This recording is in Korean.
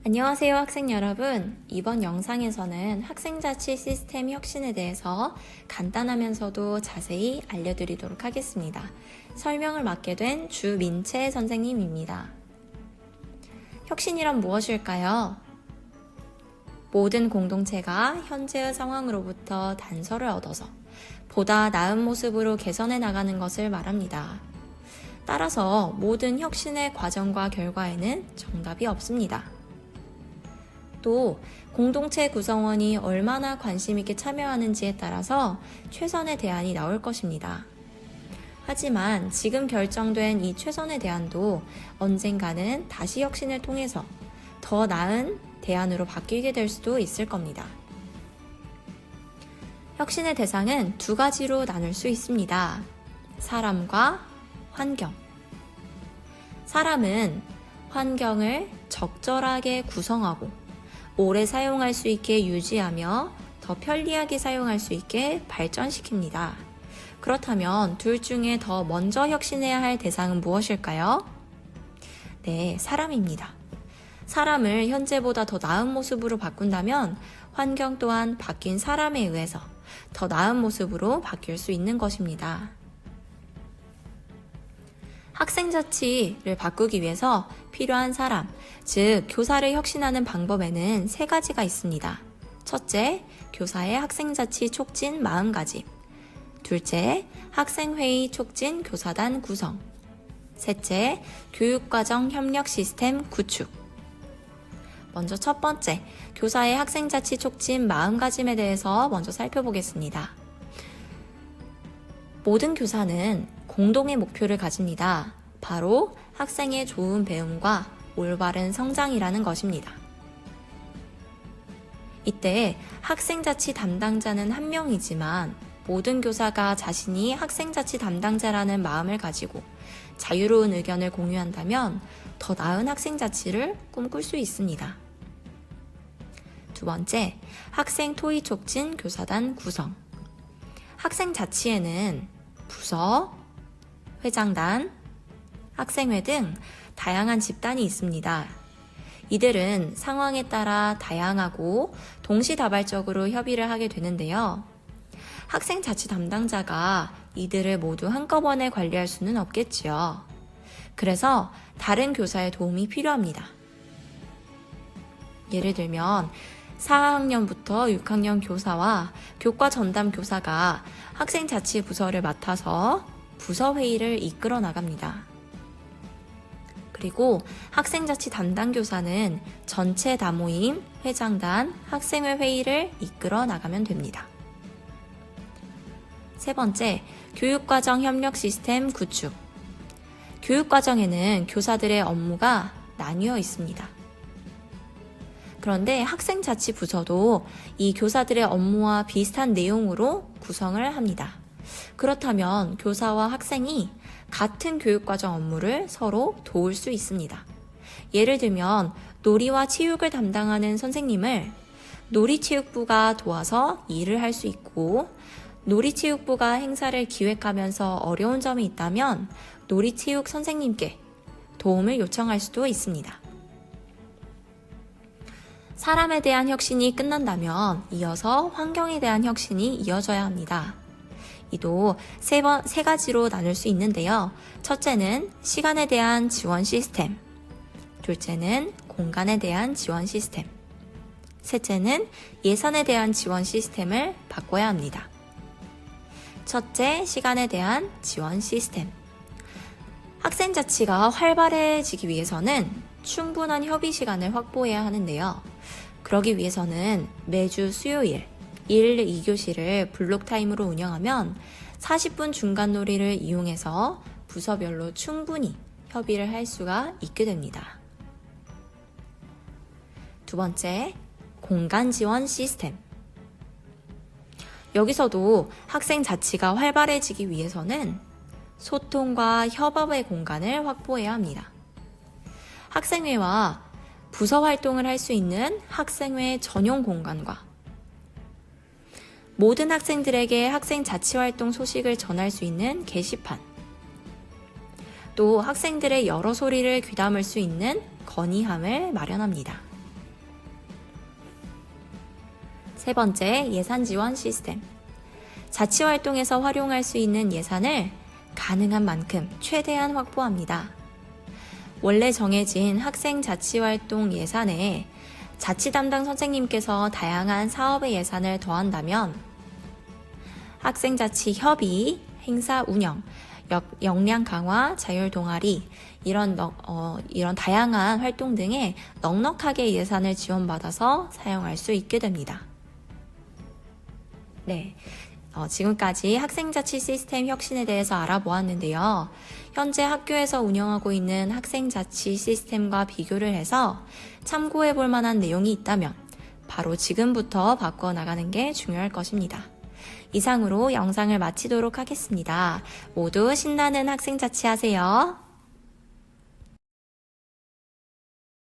안녕하세요 학생 여러분. 이번 영상에서는 학생자치 시스템 혁신에 대해서 간단하면서도 자세히 알려드리도록 하겠습니다. 설명을 맡게 된 주민채 선생님입니다. 혁신이란 무엇일까요? 모든 공동체가 현재의 상황으로부터 단서를 얻어서 보다 나은 모습으로 개선해 나가는 것을 말합니다. 따라서 모든 혁신의 과정과 결과에는 정답이 없습니다. 또 공동체 구성원이 얼마나 관심 있게 참여하는지에 따라서 최선의 대안이 나올 것입니다. 하지만 지금 결정된 이 최선의 대안도 언젠가는 다시 혁신을 통해서 더 나은 대안으로 바뀌게 될 수도 있을 겁니다. 혁신의 대상은 두 가지로 나눌 수 있습니다. 사람과 환경. 사람은 환경을 적절하게 구성하고 오래 사용할 수 있게 유지하며 더 편리하게 사용할 수 있게 발전시킵니다. 그렇다면 둘 중에 더 먼저 혁신해야 할 대상은 무엇일까요? 네, 사람입니다. 사람을 현재보다 더 나은 모습으로 바꾼다면 환경 또한 바뀐 사람에 의해서 더 나은 모습으로 바뀔 수 있는 것입니다. 학생자치를 바꾸기 위해서 필요한 사람, 즉 교사를 혁신하는 방법에는 세 가지가 있습니다. 첫째, 교사의 학생자치 촉진 마음가짐. 둘째, 학생회의 촉진 교사단 구성. 셋째, 교육과정 협력 시스템 구축. 먼저 첫 번째, 교사의 학생자치 촉진 마음가짐에 대해서 먼저 살펴보겠습니다. 모든 교사는 공동의 목표를 가집니다. 바로 학생의 좋은 배움과 올바른 성장이라는 것입니다. 이때 학생자치 담당자는 한 명이지만 모든 교사가 자신이 학생자치 담당자라는 마음을 가지고 자유로운 의견을 공유한다면 더 나은 학생자치를 꿈꿀 수 있습니다. 두 번째, 학생 토의 촉진 교사단 구성. 학생자치에는 부서, 회장단, 학생회 등 다양한 집단이 있습니다. 이들은 상황에 따라 다양하고 동시다발적으로 협의를 하게 되는데요. 학생자치 담당자가 이들을 모두 한꺼번에 관리할 수는 없겠지요. 그래서 다른 교사의 도움이 필요합니다. 예를 들면 4학년부터 6학년 교사와 교과 전담 교사가 학생자치 부서를 맡아서 부서회의를 이끌어 나갑니다. 그리고 학생자치 담당 교사는 전체 다모임, 회장단, 학생회 회의를 이끌어 나가면 됩니다. 세 번째, 교육과정 협력 시스템 구축. 교육과정에는 교사들의 업무가 나뉘어 있습니다. 그런데 학생자치 부서도 이 교사들의 업무와 비슷한 내용으로 구성을 합니다. 그렇다면 교사와 학생이 같은 교육과정 업무를 서로 도울 수 있습니다. 예를 들면 놀이와 체육을 담당하는 선생님을 놀이체육부가 도와서 일을 할 수 있고, 놀이체육부가 행사를 기획하면서 어려운 점이 있다면 놀이체육 선생님께 도움을 요청할 수도 있습니다. 사람에 대한 혁신이 끝난다면 이어서 환경에 대한 혁신이 이어져야 합니다. 이도 세 가지로 나눌 수 있는데요. 첫째는 시간에 대한 지원 시스템, 둘째는 공간에 대한 지원 시스템, 셋째는 예산에 대한 지원 시스템을 바꿔야 합니다. 첫째, 시간에 대한 지원 시스템. 학생자치가 활발해지기 위해서는 충분한 협의 시간을 확보해야 하는데요. 그러기 위해서는 매주 수요일 1, 2교시를 블록타임으로 운영하면 40분 중간 놀이를 이용해서 부서별로 충분히 협의를 할 수가 있게 됩니다. 두 번째, 공간 지원 시스템. 여기서도 학생 자치가 활발해지기 위해서는 소통과 협업의 공간을 확보해야 합니다. 학생회와 부서 활동을 할 수 있는 학생회 전용 공간과 모든 학생들에게 학생 자치 활동 소식을 전할 수 있는 게시판, 또 학생들의 여러 소리를 귀담을 수 있는 건의함을 마련합니다. 세 번째, 예산 지원 시스템. 자치활동에서 활용할 수 있는 예산을 가능한 만큼 최대한 확보합니다. 원래 정해진 학생 자치활동 예산에 자치 담당 선생님께서 다양한 사업의 예산을 더한다면 학생자치 협의, 행사 운영, 역량 강화, 자율 동아리 이런 다양한 활동 등에 넉넉하게 예산을 지원받아서 사용할 수 있게 됩니다. 네. 지금까지 학생자치 시스템 혁신에 대해서 알아보았는데요. 현재 학교에서 운영하고 있는 학생자치 시스템과 비교를 해서 참고해 볼 만한 내용이 있다면 바로 지금부터 바꿔나가는 게 중요할 것입니다. 이상으로 영상을 마치도록 하겠습니다. 모두 신나는 학생자치 하세요.